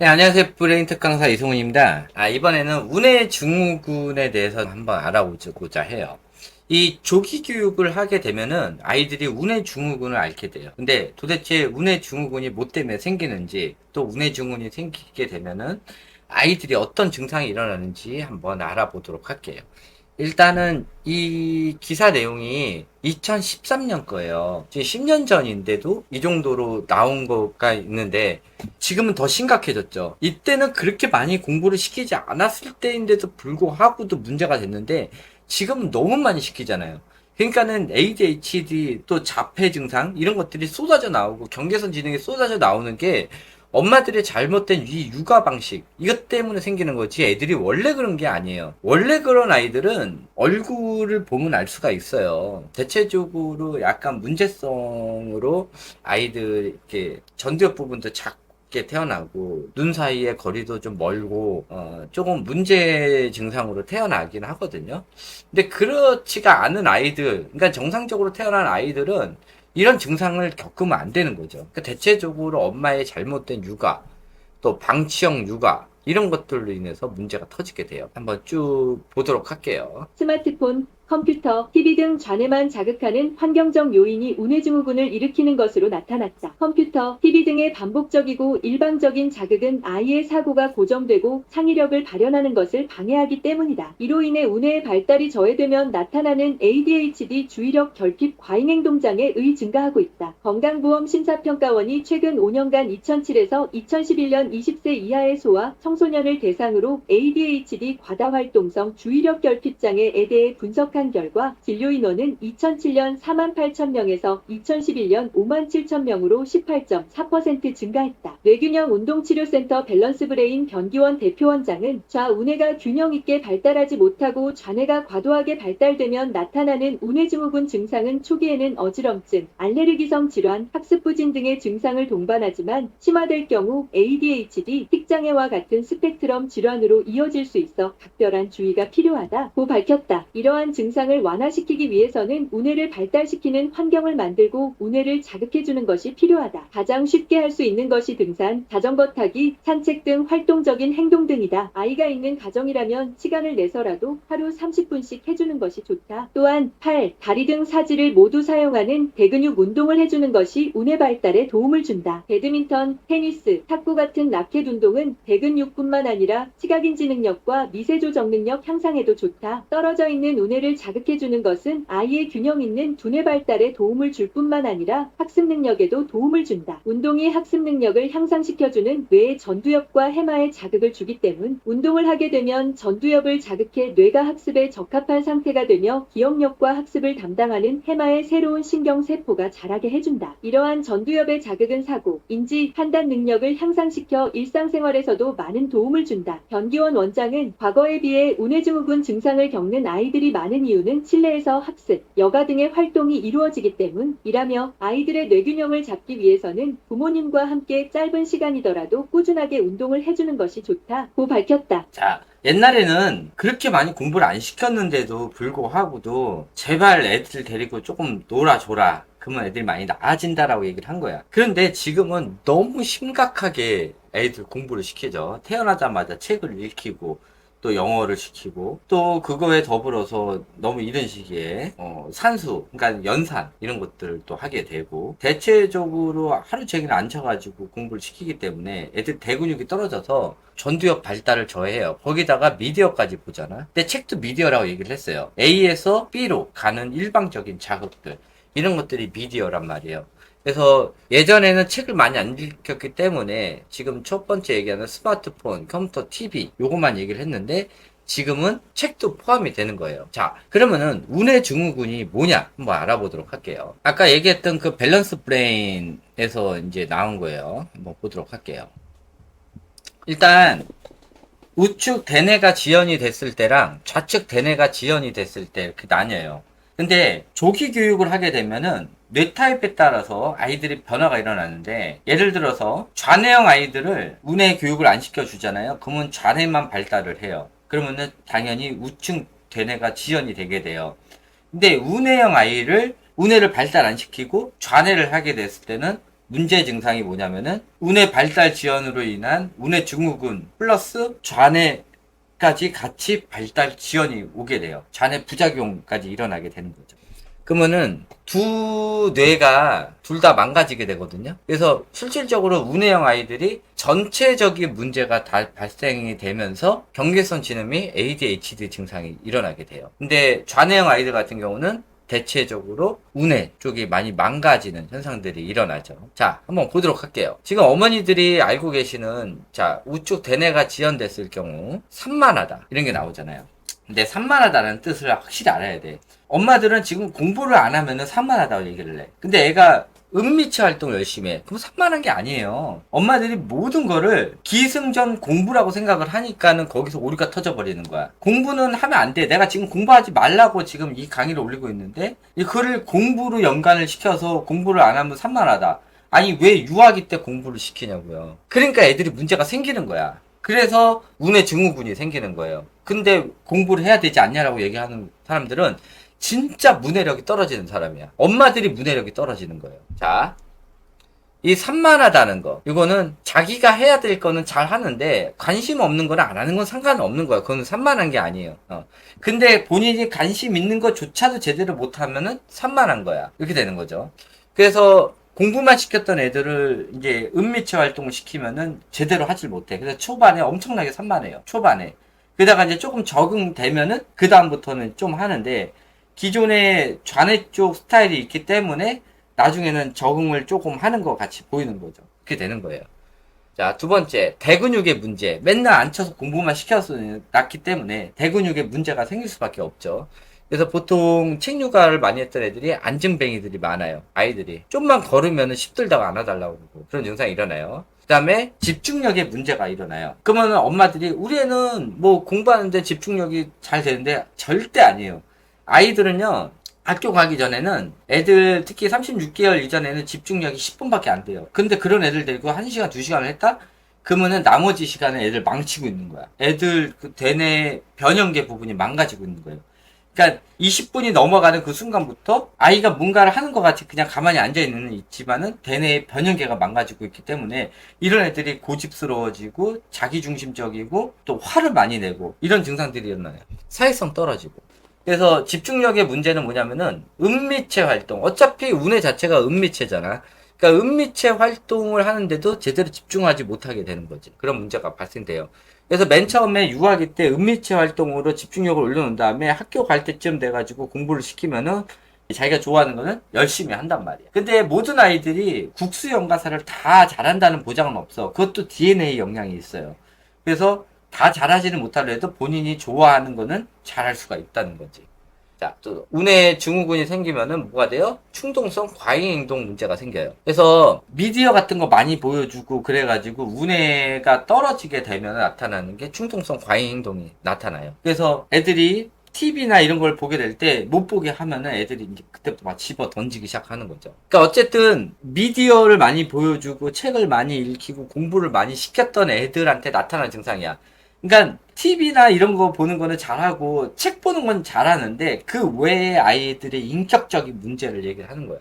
네, 안녕하세요. 브레인 특강사 이승훈입니다. 이번에는 운해 증후군에 대해서 한번 알아보고자 해요. 이 조기 교육을 하게 되면은 아이들이 운해 증후군을 앓게 돼요. 근데 도대체 운해 증후군이 뭐 때문에 생기는지, 또 운해 증후군이 생기게 되면은 아이들이 어떤 증상이 일어나는지 한번 알아보도록 할게요. 일단은 이 기사 내용이 2013년 거예요. 지금 10년 전인데도 이 정도로 나온 거가 있는데 지금은 더 심각해졌죠. 이때는 그렇게 많이 공부를 시키지 않았을 때인데도 불구하고도 문제가 됐는데 지금은 너무 많이 시키잖아요. 그러니까는 ADHD 또 자폐 증상 이런 것들이 쏟아져 나오고 경계선 지능이 쏟아져 나오는 게 엄마들의 잘못된 이 육아 방식 이것 때문에 생기는 거지 애들이 원래 그런 게 아니에요. 원래 그런 아이들은 얼굴을 보면 알 수가 있어요. 대체적으로 약간 문제성으로 아이들 이렇게 전두엽 부분도 작게 태어나고 눈 사이의 거리도 좀 멀고 조금 문제 증상으로 태어나긴 하거든요. 근데 그렇지가 않은 아이들, 그러니까 정상적으로 태어난 아이들은 이런 증상을 겪으면 안 되는 거죠. 그러니까 대체적으로 엄마의 잘못된 육아, 또 방치형 육아, 이런 것들로 인해서 문제가 터지게 돼요. 한번 쭉 보도록 할게요. 스마트폰, 컴퓨터, TV 등 좌뇌만 자극하는 환경적 요인이 운해증후군을 일으키는 것으로 나타났다. 컴퓨터, TV 등의 반복적이고 일방적인 자극은 아이의 사고가 고정되고 창의력을 발현하는 것을 방해하기 때문이다. 이로 인해 운해의 발달이 저해되면 나타나는 ADHD 주의력 결핍 과잉행동장애의 증가하고 있다. 건강보험심사평가원이 최근 5년간 2007에서 2011년 20세 이하의 소아, 청소년을 대상으로 ADHD 과다활동성 주의력 결핍장애에 대해 분석한 결과 진료 인원은 2007년 48,000명에서 2011년 57,000명으로 18.4% 증가했다. 뇌균형 운동치료센터 밸런스브레인 변기원 대표원장은 좌우뇌가 균형 있게 발달하지 못하고 좌뇌가 과도하게 발달되면 나타나는 운해증후군 증상은 초기에는 어지럼증, 알레르기성 질환, 학습부진 등의 증상을 동반하지만 심화될 경우 ADHD, 틱장애와 같은 스펙트럼 질환으로 이어질 수 있어 각별한 주의가 필요하다고 밝혔다. 이러한 증상을 완화시키기 위해서는 운해를 발달시키는 환경을 만들고 운해를 자극해주는 것이 필요하다. 가장 쉽게 할 수 있는 것이 등산, 자전거 타기, 산책 등 활동적인 행동 등이다. 아이가 있는 가정이라면 시간을 내서라도 하루 30분씩 해주는 것이 좋다. 또한 팔, 다리 등 사지를 모두 사용하는 대근육 운동을 해주는 것이 운해 발달에 도움을 준다. 배드민턴, 테니스, 탁구 같은 라켓 운동은 대근육뿐만 아니라 시각인지 능력과 미세조정 능력 향상에도 좋다. 떨어져 있는 운해를 자극해주는 것은 아이의 균형 있는 두뇌 발달에 도움을 줄 뿐만 아니라 학습 능력에도 도움을 준다. 운동이 학습 능력을 향상시켜주는 뇌의 전두엽과 해마에 자극을 주기 때문 운동을 하게 되면 전두엽을 자극해 뇌가 학습에 적합한 상태가 되며 기억력과 학습을 담당하는 해마의 새로운 신경세포가 자라게 해준다. 이러한 전두엽의 자극은 사고, 인지, 판단 능력을 향상시켜 일상생활에서도 많은 도움을 준다. 변기원 원장은 과거에 비해 운해증후군 증상을 겪는 아이들이 많은 이유는 실내에서 학습, 여가 등의 활동이 이루어지기 때문이라며 아이들의 뇌균형을 잡기 위해서는 부모님과 함께 짧은 시간이더라도 꾸준하게 운동을 해주는 것이 좋다고 밝혔다. 자, 옛날에는 그렇게 많이 공부를 안 시켰는데도 불구하고도 제발 애들 데리고 조금 놀아줘라. 그러면 애들이 많이 나아진다라고 얘기를 한 거야. 그런데 지금은 너무 심각하게 애들 공부를 시키죠. 태어나자마자 책을 읽히고 또 영어를 시키고 또 그거에 더불어서 너무 이런 시기에 산수 그러니까 연산 이런 것들도 하게 되고 대체적으로 하루 종일 앉혀가지고 공부를 시키기 때문에 애들 대근육이 떨어져서 전두엽 발달을 저해해요. 거기다가 미디어까지 보잖아. 근데 책도 미디어라고 얘기를 했어요. A에서 B로 가는 일방적인 자극들 이런 것들이 미디어란 말이에요. 그래서 예전에는 책을 많이 안 읽혔기 때문에 지금 첫 번째 얘기하는 스마트폰, 컴퓨터, TV 요것만 얘기를 했는데 지금은 책도 포함이 되는 거예요. 자, 그러면은 운해 증후군이 뭐냐 한번 알아보도록 할게요. 아까 얘기했던 그 밸런스 브레인에서 이제 나온 거예요. 한번 보도록 할게요. 일단 우측 대뇌가 지연이 됐을 때랑 좌측 대뇌가 지연이 됐을 때 이렇게 나뉘어요. 근데 조기 교육을 하게 되면은 뇌 타입에 따라서 아이들이 변화가 일어나는데 예를 들어서 좌뇌형 아이들을 우뇌 교육을 안 시켜주잖아요. 그러면 좌뇌만 발달을 해요. 그러면은 당연히 우측 대뇌가 지연이 되게 돼요. 근데 우뇌형 아이를 우뇌를 발달 안 시키고 좌뇌를 하게 됐을 때는 문제 증상이 뭐냐면은 운의 발달 지연으로 인한 운의 증후군 플러스 좌뇌까지 같이 발달 지연이 오게 돼요. 좌뇌 부작용까지 일어나게 되는 거죠. 그러면은 두 뇌가 둘 다 망가지게 되거든요. 그래서 실질적으로 운해형 아이들이 전체적인 문제가 다 발생이 되면서 경계선 지름이 ADHD 증상이 일어나게 돼요. 근데 좌뇌형 아이들 같은 경우는 대체적으로 운해 쪽이 많이 망가지는 현상들이 일어나죠. 자, 한번 보도록 할게요. 지금 어머니들이 알고 계시는, 자, 우측 대뇌가 지연됐을 경우 산만하다 이런 게 나오잖아요. 근데 산만하다는 뜻을 확실히 알아야 돼. 엄마들은 지금 공부를 안 하면은 산만하다고 얘기를 해. 근데 애가 은미치 활동 열심히 해. 그럼 산만한 게 아니에요. 엄마들이 모든 거를 기승전 공부라고 생각을 하니까는 거기서 오류가 터져버리는 거야. 공부는 하면 안 돼. 내가 지금 공부하지 말라고 지금 이 강의를 올리고 있는데 그를 공부로 연관을 시켜서 공부를 안 하면 산만하다. 아니 왜 유아기 때 공부를 시키냐고요. 그러니까 애들이 문제가 생기는 거야. 그래서 운의 증후군이 생기는 거예요. 근데 공부를 해야 되지 않냐라고 얘기하는 사람들은 진짜 문해력이 떨어지는 사람이야. 엄마들이 문해력이 떨어지는 거예요. 자, 이 산만하다는 거. 이거는 자기가 해야 될 거는 잘 하는데 관심 없는 거는 안 하는 건 상관없는 거야. 그건 산만한 게 아니에요. 근데 본인이 관심 있는 것조차도 제대로 못하면은 산만한 거야. 이렇게 되는 거죠. 그래서 공부만 시켰던 애들을 이제 은미체 활동을 시키면은 제대로 하질 못해. 그래서 초반에 엄청나게 산만해요. 초반에. 그러다가 이제 조금 적응되면은 그 다음부터는 좀 하는데 기존의 좌뇌 쪽 스타일이 있기 때문에 나중에는 적응을 조금 하는 것 같이 보이는 거죠. 그렇게 되는 거예요. 자, 두 번째, 대근육의 문제. 맨날 앉혀서 공부만 시켜서 놨기 때문에 대근육의 문제가 생길 수밖에 없죠. 그래서 보통 책 육아를 많이 했던 애들이 앉은뱅이들이 많아요. 아이들이. 좀만 걸으면 십들다가 안아달라고 그러고 그런 증상이 일어나요. 그 다음에 집중력에 문제가 일어나요. 그러면 엄마들이 우리 애는 뭐 공부하는데 집중력이 잘 되는데 절대 아니에요. 아이들은요. 학교 가기 전에는 애들 특히 36개월 이전에는 집중력이 10분밖에 안 돼요. 근데 그런 애들 데리고 1시간, 2시간을 했다? 그러면은 나머지 시간에 애들 망치고 있는 거야. 애들 그 대뇌 변형계 부분이 망가지고 있는 거예요. 그러니까 20분이 넘어가는 그 순간부터 아이가 뭔가를 하는 것 같이 그냥 가만히 앉아있는 있지만은 대뇌의 변형계가 망가지고 있기 때문에 이런 애들이 고집스러워지고 자기중심적이고 또 화를 많이 내고 이런 증상들이 일어나요. 사회성 떨어지고. 그래서 집중력의 문제는 뭐냐면은 은미체 활동. 어차피 운해 자체가 은미체잖아. 그러니까 은미체 활동을 하는데도 제대로 집중하지 못하게 되는 거지. 그런 문제가 발생돼요. 그래서 맨 처음에 유아기 때 은미체 활동으로 집중력을 올려놓은 다음에 학교 갈 때쯤 돼가지고 공부를 시키면은 자기가 좋아하는 거는 열심히 한단 말이야. 근데 모든 아이들이 국수 연가사를 다 잘한다는 보장은 없어. 그것도 DNA 영향이 있어요. 그래서 다 잘하지는 못하더라도 본인이 좋아하는 거는 잘할 수가 있다는 거지. 자, 또 운해 증후군이 생기면은 뭐가 돼요? 충동성 과잉 행동 문제가 생겨요. 그래서 미디어 같은 거 많이 보여주고 그래가지고 운해가 떨어지게 되면 나타나는 게 충동성 과잉 행동이 나타나요. 그래서 애들이 TV나 이런 걸 보게 될 때 못 보게 하면은 애들이 이제 그때부터 막 집어 던지기 시작하는 거죠. 그러니까 어쨌든 미디어를 많이 보여주고 책을 많이 읽히고 공부를 많이 시켰던 애들한테 나타나는 증상이야. 그러니까 TV나 이런 거 보는 거는 잘하고 책 보는 건 잘하는데 그 외에 아이들의 인격적인 문제를 얘기를 하는 거야.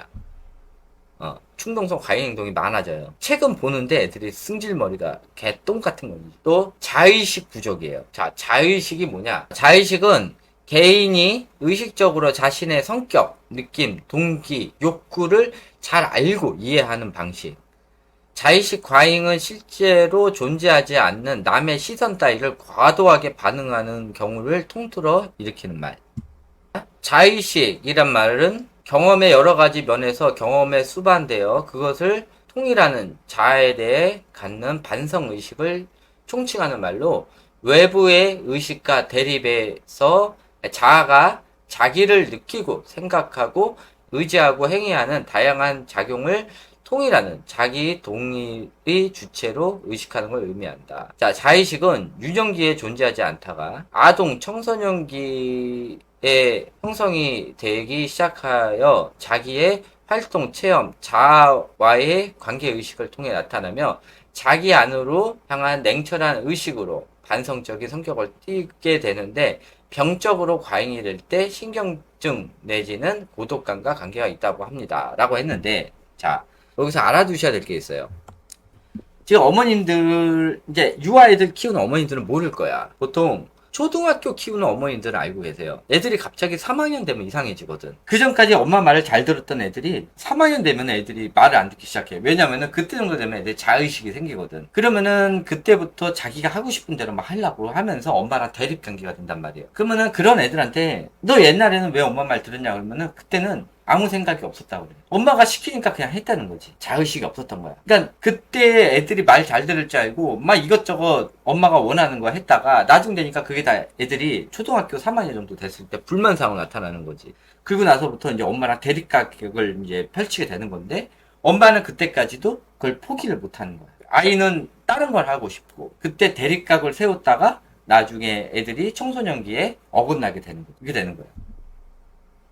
충동성 과잉 행동이 많아져요. 책은 보는데 애들이 승질머리가 개똥 같은 거지. 또 자의식 부족이에요. 자, 자의식이 뭐냐? 자의식은 개인이 의식적으로 자신의 성격, 느낌, 동기, 욕구를 잘 알고 이해하는 방식. 자의식 과잉은 실제로 존재하지 않는 남의 시선 따위를 과도하게 반응하는 경우를 통틀어 일으키는 말. 자의식이란 말은 경험의 여러 가지 면에서 경험에 수반되어 그것을 통일하는 자아에 대해 갖는 반성의식을 총칭하는 말로 외부의 의식과 대립해서 자아가 자기를 느끼고 생각하고 의지하고 행위하는 다양한 작용을 통일하는 자기 동일의 주체로 의식하는 걸 의미한다. 자, 자의식은 유년기에 존재하지 않다가 아동 청소년기에 형성이 되기 시작하여 자기의 활동, 체험, 자아와의 관계의식을 통해 나타나며 자기 안으로 향한 냉철한 의식으로 반성적인 성격을 띠게 되는데 병적으로 과잉이 될 때 신경증 내지는 고독감과 관계가 있다고 합니다. 라고 했는데, 자, 여기서 알아두셔야 될 게 있어요. 지금 어머님들, 이제 유아애들 키우는 어머님들은 모를 거야. 보통 초등학교 키우는 어머님들은 알고 계세요. 애들이 갑자기 3학년 되면 이상해지거든. 그 전까지 엄마 말을 잘 들었던 애들이 3학년 되면 애들이 말을 안 듣기 시작해. 왜냐면은 그때 정도 되면 애들이 자의식이 생기거든. 그러면은 그때부터 자기가 하고 싶은 대로 막 하려고 하면서 엄마랑 대립 관계가 된단 말이에요. 그러면은 그런 애들한테 너 옛날에는 왜 엄마 말 들었냐 그러면은 그때는 아무 생각이 없었다고 그래. 엄마가 시키니까 그냥 했다는 거지. 자의식이 없었던 거야. 그러니까 그때 애들이 말 잘 들을 줄 알고 막 이것저것 엄마가 원하는 거 했다가 나중 되니까 그게 다 애들이 초등학교 3학년 정도 됐을 때 불만 사고 나타나는 거지. 그리고 나서부터 이제 엄마랑 대립각을 이제 펼치게 되는 건데 엄마는 그때까지도 그걸 포기를 못 하는 거야. 아이는 다른 걸 하고 싶고 그때 대립각을 세웠다가 나중에 애들이 청소년기에 어긋나게 되는 거야. 그게 되는 거야.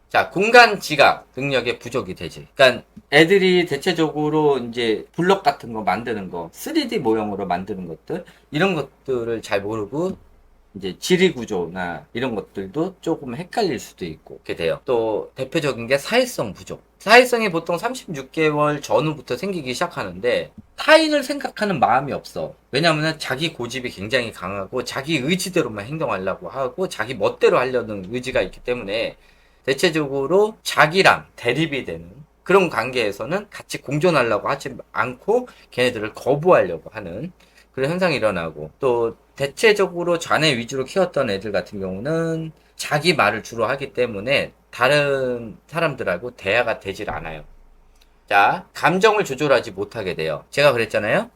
자, 공간 지각 능력의 부족이 되지. 그러니까 애들이 대체적으로 이제 블럭 같은 거 만드는 거, 3D 모형으로 만드는 것들, 이런 것들을 잘 모르고 이제 지리 구조나 이런 것들도 조금 헷갈릴 수도 있고 그렇게 돼요. 또 대표적인 게 사회성 부족. 사회성이 보통 36개월 전후부터 생기기 시작하는데 타인을 생각하는 마음이 없어. 왜냐하면 자기 고집이 굉장히 강하고 자기 의지대로만 행동하려고 하고 자기 멋대로 하려는 의지가 있기 때문에 대체적으로 자기랑 대립이 되는 그런 관계에서는 같이 공존하려고 하지 않고 걔네들을 거부하려고 하는 그런 현상이 일어나고 또 대체적으로 자네 위주로 키웠던 애들 같은 경우는 자기 말을 주로 하기 때문에 다른 사람들하고 대화가 되질 않아요. 자, 감정을 조절하지 못하게 돼요. 제가 그랬잖아요.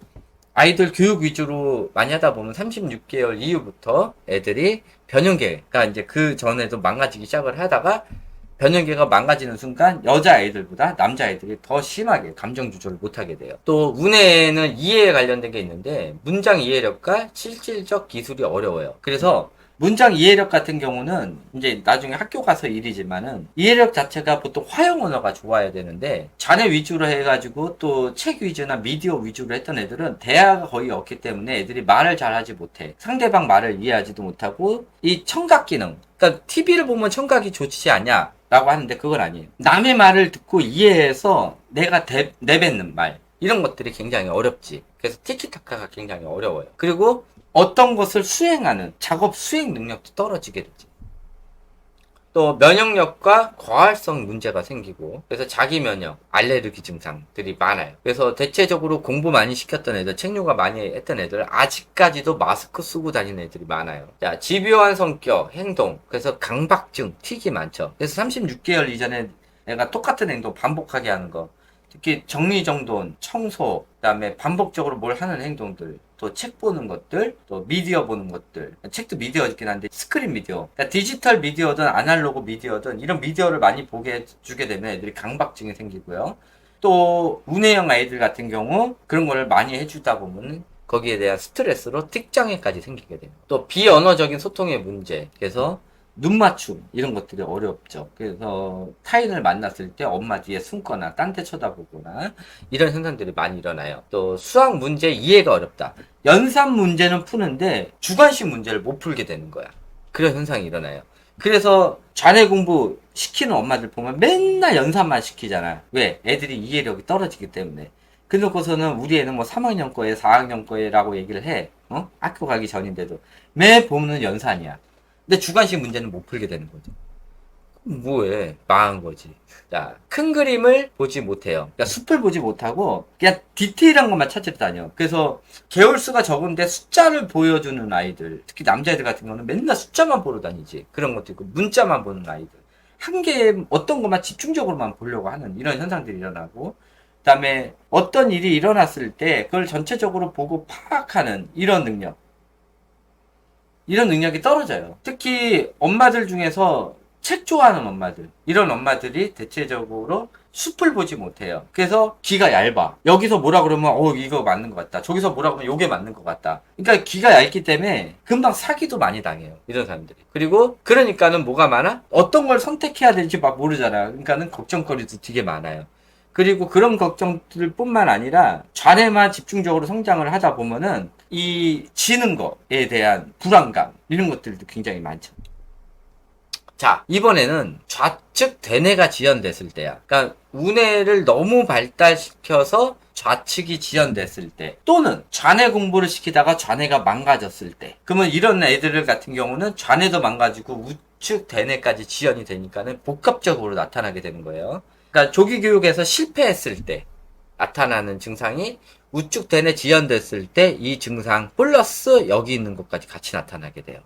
아이들 교육 위주로 많이 하다 보면 36개월 이후부터 애들이 변형계가 이제 그 전에도 망가지기 시작을 하다가 변형계가 망가지는 순간 여자아이들보다 남자아이들이 더 심하게 감정 조절을 못하게 돼요. 또 운해에는 이해에 관련된 게 있는데 문장 이해력과 실질적 기술이 어려워요. 그래서 문장 이해력 같은 경우는 이제 나중에 학교 가서 일이지만은 이해력 자체가 보통 화형 언어가 좋아야 되는데 자네 위주로 해가지고 또 책 위주나 미디어 위주로 했던 애들은 대화가 거의 없기 때문에 애들이 말을 잘 하지 못해. 상대방 말을 이해하지도 못하고 이 청각 기능, 그러니까 TV를 보면 청각이 좋지 않냐 라고 하는데 그건 아니에요. 남의 말을 듣고 이해해서 내가 내뱉는 말 이런 것들이 굉장히 어렵지. 그래서 티키타카가 굉장히 어려워요. 그리고 어떤 것을 수행하는 작업 수행 능력도 떨어지게 되지. 또 면역력과 과활성 문제가 생기고 그래서 자기 면역, 알레르기 증상들이 많아요. 그래서 대체적으로 공부 많이 시켰던 애들, 책료가 많이 했던 애들 아직까지도 마스크 쓰고 다니는 애들이 많아요. 자, 집요한 성격, 행동, 그래서 강박증, 틱이 많죠. 그래서 36개월 이전에 애가 똑같은 행동 반복하게 하는 거, 특히 정리정돈, 청소, 그다음에 반복적으로 뭘 하는 행동들, 또 책 보는 것들, 또 미디어 보는 것들. 책도 미디어이긴 한데 스크린 미디어. 그러니까 디지털 미디어든 아날로그 미디어든 이런 미디어를 많이 보게 해주게 되면 애들이 강박증이 생기고요. 또 운해형 아이들 같은 경우 그런 거를 많이 해주다 보면 거기에 대한 스트레스로 틱장애까지 생기게 돼요. 또 비언어적인 소통의 문제. 그래서 눈 맞춤 이런 것들이 어렵죠. 그래서 타인을 만났을 때 엄마 뒤에 숨거나 딴 데 쳐다보거나 이런 현상들이 많이 일어나요. 또 수학 문제 이해가 어렵다. 연산 문제는 푸는데 주관식 문제를 못 풀게 되는 거야. 그런 현상이 일어나요. 그래서 자네 공부 시키는 엄마들 보면 맨날 연산만 시키잖아. 왜? 애들이 이해력이 떨어지기 때문에. 그놓고서는 우리 애는 뭐 3학년 거에 4학년 거에라고 얘기를 해. 학교 가기 전인데도 매 보면 연산이야. 근데 주관식 문제는 못 풀게 되는 거죠. 뭐해? 망한 거지. 자, 큰 그림을 보지 못해요. 그러니까 숲을 보지 못하고 그냥 디테일한 것만 찾으러 다녀. 그래서 개월수가 적은데 숫자를 보여주는 아이들, 특히 남자애들 같은 경우는 맨날 숫자만 보러 다니지. 그런 것도 있고 문자만 보는 아이들. 한 개의 어떤 것만 집중적으로만 보려고 하는 이런 현상들이 일어나고 그다음에 어떤 일이 일어났을 때 그걸 전체적으로 보고 파악하는 이런 능력. 이런 능력이 떨어져요. 특히 엄마들 중에서 책 좋아하는 엄마들, 이런 엄마들이 대체적으로 숲을 보지 못해요. 그래서 귀가 얇아. 여기서 뭐라 그러면 이거 맞는 것 같다. 저기서 뭐라 그러면 요게 맞는 것 같다. 그러니까 귀가 얇기 때문에 금방 사기도 많이 당해요. 이런 사람들이. 그리고 그러니까는 뭐가 많아? 어떤 걸 선택해야 될지 막 모르잖아. 그러니까는 걱정거리도 되게 많아요. 그리고 그런 걱정들 뿐만 아니라 자네만 집중적으로 성장을 하다 보면은 이 지는 거에 대한 불안감 이런 것들도 굉장히 많죠. 자, 이번에는 좌측 대뇌가 지연됐을 때야. 그러니까 우뇌를 너무 발달시켜서 좌측이 지연됐을 때, 또는 좌뇌 공부를 시키다가 좌뇌가 망가졌을 때, 그러면 이런 애들 같은 경우는 좌뇌도 망가지고 우측 대뇌까지 지연이 되니까는 복합적으로 나타나게 되는 거예요. 그러니까 조기 교육에서 실패했을 때 나타나는 증상이 우측 대뇌 지연됐을 때 이 증상 플러스 여기 있는 것까지 같이 나타나게 돼요.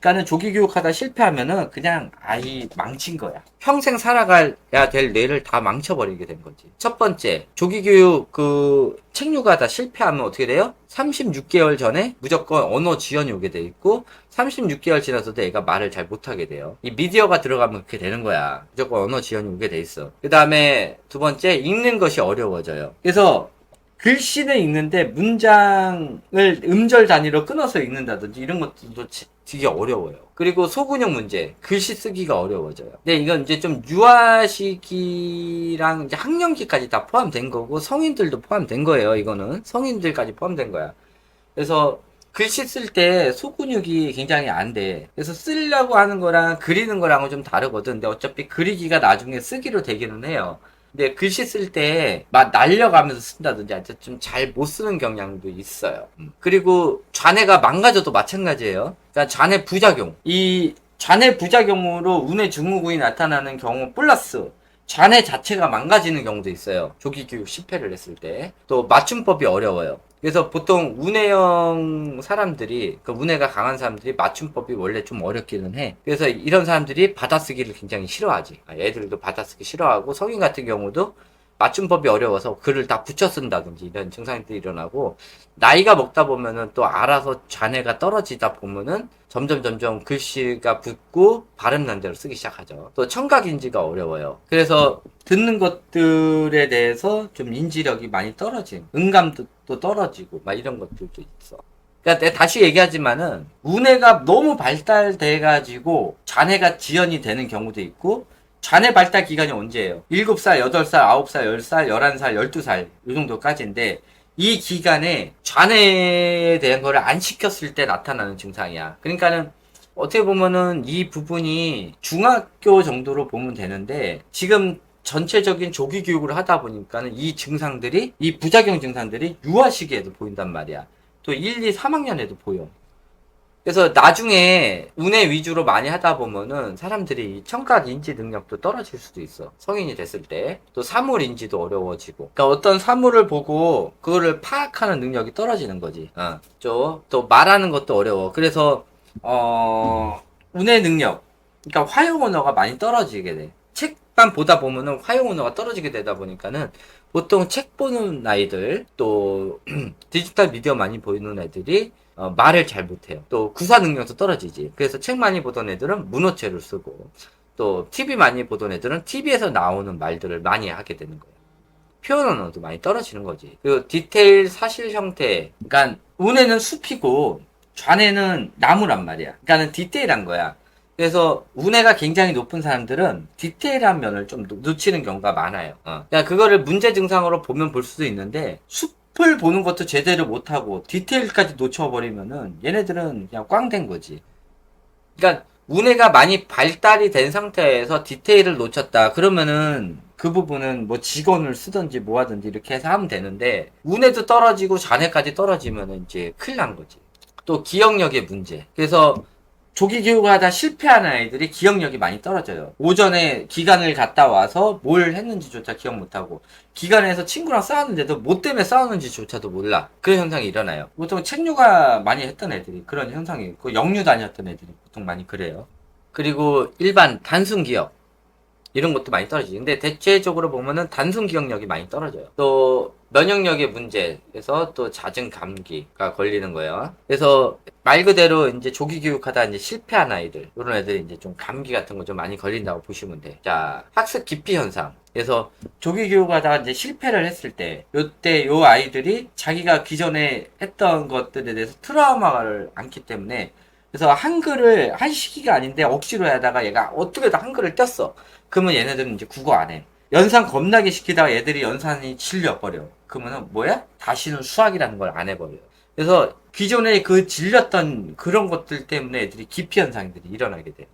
그러니까는 조기 교육하다 실패하면은 그냥 아이 망친 거야. 평생 살아가야 될 뇌를 다 망쳐버리게 된 거지. 첫 번째, 조기 교육 책육하다 실패하면 어떻게 돼요? 36개월 전에 무조건 언어 지연이 오게 돼 있고 36개월 지나서도 애가 말을 잘 못하게 돼요. 이 미디어가 들어가면 그렇게 되는 거야. 무조건 언어 지연이 오게 돼 있어. 그 다음에 두 번째, 읽는 것이 어려워져요. 그래서 글씨는 읽는데 문장을 음절 단위로 끊어서 읽는다든지 이런 것들도 되게 어려워요. 그리고 소근육 문제, 글씨 쓰기가 어려워져요. 근데 이건 이제 좀 유아 시기랑 이제 학령기까지 다 포함된 거고 성인들도 포함된 거예요. 이거는 성인들까지 포함된 거야. 그래서 글씨 쓸 때 소근육이 굉장히 안 돼. 그래서 쓰려고 하는 거랑 그리는 거랑은 좀 다르거든. 근데 어차피 그리기가 나중에 쓰기로 되기는 해요. 근데 글씨 쓸 때 막 날려가면서 쓴다든지 아니면 좀 잘 못 쓰는 경향도 있어요. 그리고 좌뇌가 망가져도 마찬가지예요. 그러니까 좌뇌 부작용. 이 좌뇌 부작용으로 우뇌 증후군이 나타나는 경우 플러스 좌뇌 자체가 망가지는 경우도 있어요. 조기 교육 실패를 했을 때. 또 맞춤법이 어려워요. 그래서 보통 우뇌형 사람들이, 그 우뇌가 강한 사람들이 맞춤법이 원래 좀 어렵기는 해. 그래서 이런 사람들이 받아쓰기를 굉장히 싫어하지. 애들도 받아쓰기 싫어하고 성인 같은 경우도 맞춤법이 어려워서 글을 다 붙여 쓴다든지 이런 증상들이 일어나고, 나이가 먹다 보면은 또 알아서 좌뇌가 떨어지다 보면은 점점 글씨가 붙고 발음 난대로 쓰기 시작하죠. 또 청각 인지가 어려워요. 그래서 듣는 것들에 대해서 좀 인지력이 많이 떨어진, 음감도 또 떨어지고 막 이런 것들도 있어. 그러니까 내가 다시 얘기하지만은 우뇌가 너무 발달돼가지고 좌뇌가 지연이 되는 경우도 있고, 좌뇌 발달 기간이 언제예요? 7살, 8살, 9살, 10살, 11살, 12살 이 정도까지인데, 이 기간에 좌뇌에 대한 거를 안 시켰을 때 나타나는 증상이야. 그러니까는 어떻게 보면은 이 부분이 중학교 정도로 보면 되는데, 지금 전체적인 조기 교육을 하다 보니까는 이 증상들이, 이 부작용 증상들이 유아 시기에도 보인단 말이야. 또 1, 2, 3학년에도 보여. 그래서 나중에 우뇌 위주로 많이 하다 보면은 사람들이 청각 인지 능력도 떨어질 수도 있어. 성인이 됐을 때. 또 사물 인지도 어려워지고. 그러니까 어떤 사물을 보고 그거를 파악하는 능력이 떨어지는 거지. 또 말하는 것도 어려워. 그래서 우뇌 능력, 그러니까 화용 언어가 많이 떨어지게 돼. 책만 보다 보면은 화용 언어가 떨어지게 되다 보니까는 보통 책 보는 아이들, 또 디지털 미디어 많이 보이는 애들이 말을 잘 못해요. 또 구사 능력도 떨어지지. 그래서 책 많이 보던 애들은 문어체를 쓰고, 또 TV 많이 보던 애들은 TV에서 나오는 말들을 많이 하게 되는 거예요. 표현 언어도 많이 떨어지는 거지. 그리고 디테일 사실 형태, 그러니까 우뇌는 숲이고 좌뇌는 나무란 말이야. 그러니까는 디테일한 거야. 그래서 우뇌가 굉장히 높은 사람들은 디테일한 면을 좀 놓치는 경우가 많아요. 그러니까 그거를 문제 증상으로 보면 볼 수도 있는데, 숲을 보는 것도 제대로 못하고 디테일까지 놓쳐버리면은 얘네들은 그냥 꽝 된 거지. 그러니까 우뇌가 많이 발달이 된 상태에서 디테일을 놓쳤다 그러면은 그 부분은 뭐 직원을 쓰든지 뭐 하든지 이렇게 해서 하면 되는데, 우뇌도 떨어지고 좌뇌까지 떨어지면은 이제 큰일 난 거지. 또 기억력의 문제. 그래서 조기 교육을 하다 실패하는 아이들이 기억력이 많이 떨어져요. 오전에 기간을 갔다 와서 뭘 했는지조차 기억 못하고, 기간에서 친구랑 싸웠는데도 뭐 때문에 싸웠는지조차도 몰라. 그런 현상이 일어나요. 보통 책류가 많이 했던 애들이 그런 현상이 있고, 영유 다녔던 애들이 보통 많이 그래요. 그리고 일반 단순 기억, 이런 것도 많이 떨어지지. 근데 대체적으로 보면은 단순 기억력이 많이 떨어져요. 또 면역력의 문제에서 또 잦은 감기가 걸리는 거예요. 그래서 말 그대로 이제 조기 교육하다 이제 실패한 아이들, 이런 애들이 이제 좀 감기 같은 거 좀 많이 걸린다고 보시면 돼. 자, 학습 기피 현상. 그래서 조기 교육하다가 이제 실패를 했을 때, 요때 요 아이들이 자기가 기존에 했던 것들에 대해서 트라우마를 안기 때문에, 그래서 한글을 한 시기가 아닌데 억지로 하다가 얘가 어떻게든 한글을 뗐어. 그러면 얘네들은 이제 국어 안 해. 연산 겁나게 시키다가 얘들이 연산이 질려버려. 그러면은 뭐야? 다시는 수학이라는 걸 안 해버려요. 그래서 기존에 그 질렸던 그런 것들 때문에 애들이 기피 현상들이 일어나게 돼요.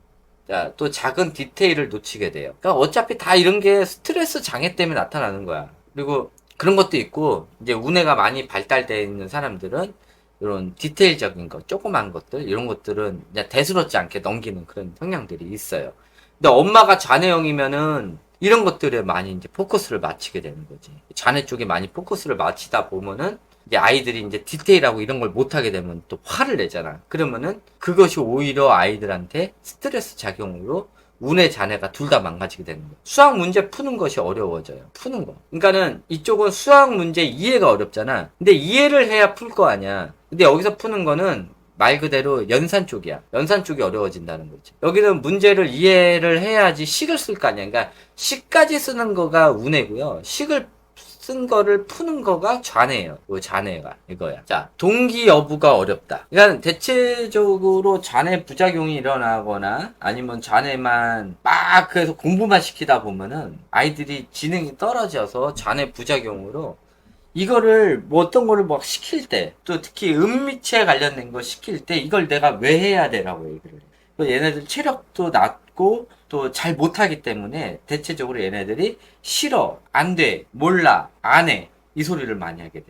자, 또 작은 디테일을 놓치게 돼요. 그러니까 어차피 다 이런 게 스트레스 장애 때문에 나타나는 거야. 그리고 그런 것도 있고, 이제 우뇌가 많이 발달되어 있는 사람들은 이런 디테일적인 것, 조그만 것들, 이런 것들은 그냥 대수롭지 않게 넘기는 그런 성향들이 있어요. 근데 엄마가 좌뇌형이면은 이런 것들에 많이 이제 포커스를 맞추게 되는 거지. 좌뇌 쪽에 많이 포커스를 맞추다 보면은 이제 아이들이 이제 디테일하고 이런 걸 못하게 되면 또 화를 내잖아. 그러면은 그것이 오히려 아이들한테 스트레스 작용으로 운의 자네가 둘 다 망가지게 되는 거야. 수학 문제 푸는 것이 어려워져요. 푸는 거. 그러니까는 이쪽은 수학 문제 이해가 어렵잖아. 근데 이해를 해야 풀 거 아니야. 근데 여기서 푸는 거는 말 그대로 연산 쪽이야. 연산 쪽이 어려워진다는 거지. 여기는 문제를 이해를 해야지 식을 쓸 거 아니야. 그러니까 식까지 쓰는 거가 운해고요. 식을 쓴 거를 푸는 거가 좌뇌예요. 그 좌뇌가 이거야. 자, 동기 여부가 어렵다. 그러니까 대체적으로 좌뇌 부작용이 일어나거나 아니면 좌뇌만 막 그래서 공부만 시키다 보면은 아이들이 지능이 떨어져서 좌뇌 부작용으로 이거를 뭐 어떤 거를 막 시킬 때, 또 특히 은미체에 관련된 거 시킬 때 이걸 내가 왜 해야 되라고 얘기를 해. 얘네들 체력도 낮고 또 잘 못하기 때문에 대체적으로 얘네들이 싫어, 안 돼, 몰라, 안 해. 이 소리를 많이 하게 돼.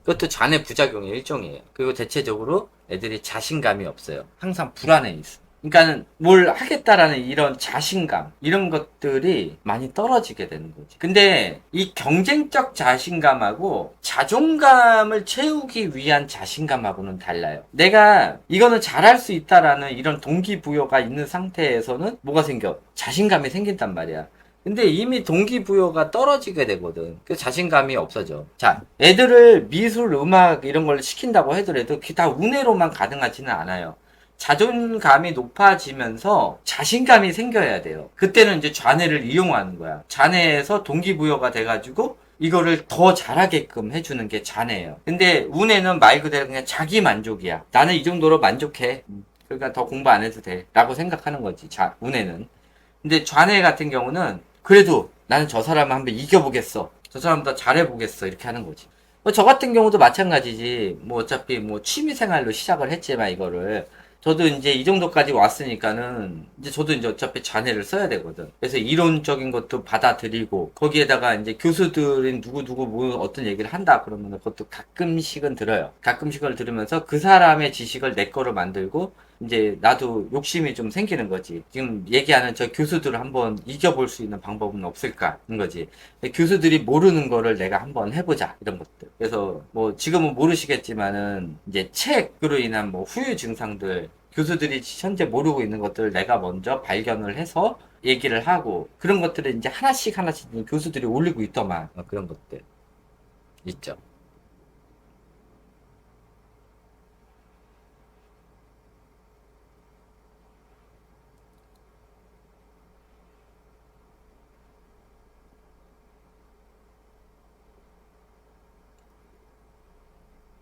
그것도 좌뇌 부작용의 일종이에요. 그리고 대체적으로 애들이 자신감이 없어요. 항상 불안해 있어. 그러니까는 뭘 하겠다라는 이런 자신감, 이런 것들이 많이 떨어지게 되는 거지. 근데 이 경쟁적 자신감하고 자존감을 채우기 위한 자신감하고는 달라요. 내가 이거는 잘할 수 있다라는 이런 동기부여가 있는 상태에서는 뭐가 생겨? 자신감이 생긴단 말이야. 근데 이미 동기부여가 떨어지게 되거든. 그 자신감이 없어져. 자, 애들을 미술, 음악 이런 걸 시킨다고 하더라도 그게 다 운해로만 가능하지는 않아요. 자존감이 높아지면서 자신감이 생겨야 돼요. 그때는 이제 좌뇌를 이용하는 거야. 좌뇌에서 동기부여가 돼가지고 이거를 더 잘하게끔 해주는 게 좌뇌예요. 근데 운해는 말 그대로 그냥 자기 만족이야. 나는 이 정도로 만족해. 그러니까 더 공부 안 해도 돼. 라고 생각하는 거지. 운해는. 근데 좌뇌 같은 경우는 그래도 나는 저 사람을 한번 이겨보겠어. 저 사람보다 잘해보겠어. 이렇게 하는 거지. 저 같은 경우도 마찬가지지. 뭐 어차피 뭐 취미생활로 시작을 했지만 이거를. 저도 이제 이 정도까지 왔으니까는 이제 저도 이제 어차피 좌뇌를 써야 되거든. 그래서 이론적인 것도 받아들이고 거기에다가 이제 교수들이 누구 뭐 어떤 얘기를 한다 그러면 그것도 가끔씩은 들어요. 가끔씩을 들으면서 그 사람의 지식을 내 거로 만들고 이제 나도 욕심이 좀 생기는 거지. 지금 얘기하는 저 교수들을 한번 이겨볼 수 있는 방법은 없을까? 인 거지. 교수들이 모르는 거를 내가 한번 해보자. 이런 것들. 그래서 뭐 지금은 모르시겠지만은 이제 책으로 인한 뭐 후유 증상들 교수들이 현재 모르고 있는 것들을 내가 먼저 발견을 해서 얘기를 하고 그런 것들을 이제 하나씩 교수들이 올리고 있더만 그런 것들 있죠.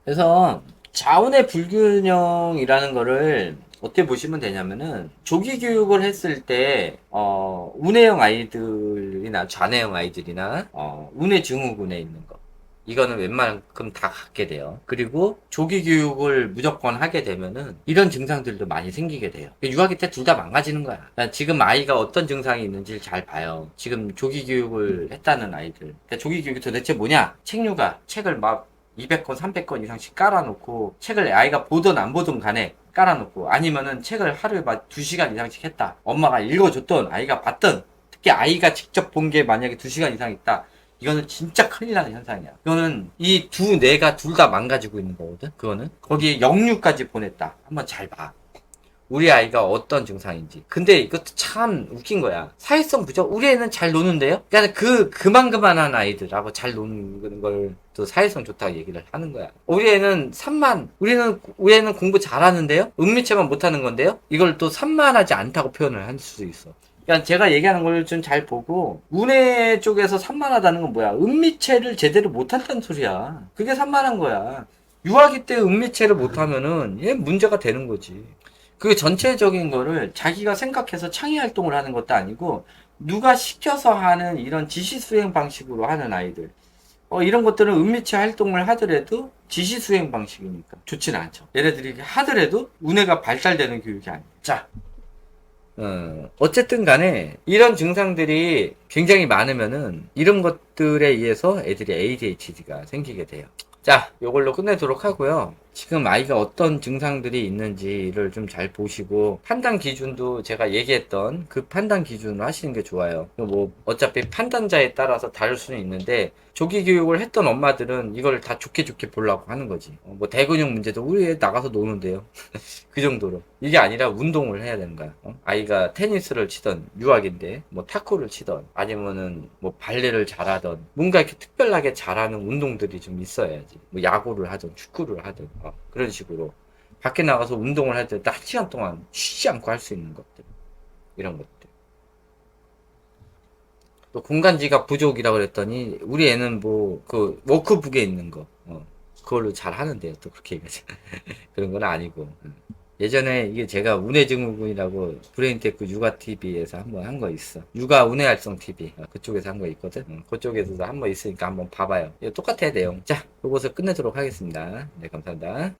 그래서 자원의 불균형이라는 거를 어떻게 보시면 되냐면은 조기 교육을 했을 때 운해형 아이들이나 좌뇌형 아이들이나 운해 증후군에 있는 거 이거는 웬만큼 다 갖게 돼요. 그리고 조기 교육을 무조건 하게 되면은 이런 증상들도 많이 생기게 돼요. 유아기 때 둘 다 망가지는 거야. 그러니까 지금 아이가 어떤 증상이 있는지를 잘 봐요. 지금 조기 교육을 했다는 아이들. 그러니까 조기 교육이 도대체 뭐냐? 책류가 책을 막 200권, 300권 이상씩 깔아놓고 책을 아이가 보든 안 보든 간에 깔아놓고 아니면은 책을 하루에 막 2시간 이상씩 했다. 엄마가 읽어줬던 아이가 봤던 특히 아이가 직접 본 게 만약에 2시간 이상 있다. 이거는 진짜 큰일 나는 현상이야. 이거는 이 두 뇌가 둘 다 망가지고 있는 거거든. 그거는 거기에 역류까지 보냈다. 한번 잘 봐. 우리 아이가 어떤 증상인지. 근데 이것도 참 웃긴 거야. 사회성 부족? 우리 애는 잘 노는데요? 그러니까 그만한 아이들하고 잘 노는 걸 또 사회성 좋다고 얘기를 하는 거야. 우리 애는 우리 애는 공부 잘하는데요? 은미체만 못하는 건데요? 이걸 또 산만하지 않다고 표현을 할 수도 있어. 그러니까 제가 얘기하는 걸 좀 잘 보고 운해 쪽에서 산만하다는 건 뭐야? 은미체를 제대로 못한다는 소리야. 그게 산만한 거야. 유아기 때 은미체를 못하면은 얘 문제가 되는 거지. 그 전체적인 거를 자기가 생각해서 창의 활동을 하는 것도 아니고 누가 시켜서 하는 이런 지시 수행 방식으로 하는 아이들 이런 것들은 은미체 활동을 하더라도 지시 수행 방식이니까 좋지는 않죠. 얘네들이 하더라도 운해가 발달되는 교육이 아니에요. 자, 어쨌든 간에 이런 증상들이 굉장히 많으면은 이런 것들에 의해서 애들이 ADHD가 생기게 돼요. 자, 요걸로 끝내도록 하고요. 지금 아이가 어떤 증상들이 있는지를 좀 잘 보시고 판단 기준도 제가 얘기했던 그 판단 기준으로 하시는 게 좋아요. 뭐 어차피 판단자에 따라서 다를 수는 있는데 조기 교육을 했던 엄마들은 이걸 다 좋게 보려고 하는 거지. 뭐 대근육 문제도 우리 애 나가서 노는데요. 그 정도로. 이게 아니라 운동을 해야 되는 거야. 아이가 테니스를 치던 유학인데 뭐 탁구를 치던 아니면은 뭐 발레를 잘하던 뭔가 이렇게 특별하게 잘하는 운동들이 좀 있어야지. 뭐 야구를 하든 축구를 하든 그런 식으로 밖에 나가서 운동을 할 때 딱 1시간 동안 쉬지 않고 할 수 있는 것들. 이런 것들. 또 공간지각 부족이라고 그랬더니 우리 애는 뭐 그 워크북에 있는 거 그걸로 잘 하는데요. 또 그렇게 얘기하죠. 그런 건 아니고. 예전에 이게 제가 운해증후군이라고 브레인테크 육아 TV에서 한번 한 거 있어. 육아 운해활성 TV 그쪽에서 한 거 있거든. 그쪽에서도 한 번 있으니까 한번 봐봐요. 이거 똑같아 내용. 자, 요것을 끝내도록 하겠습니다. 네, 감사합니다.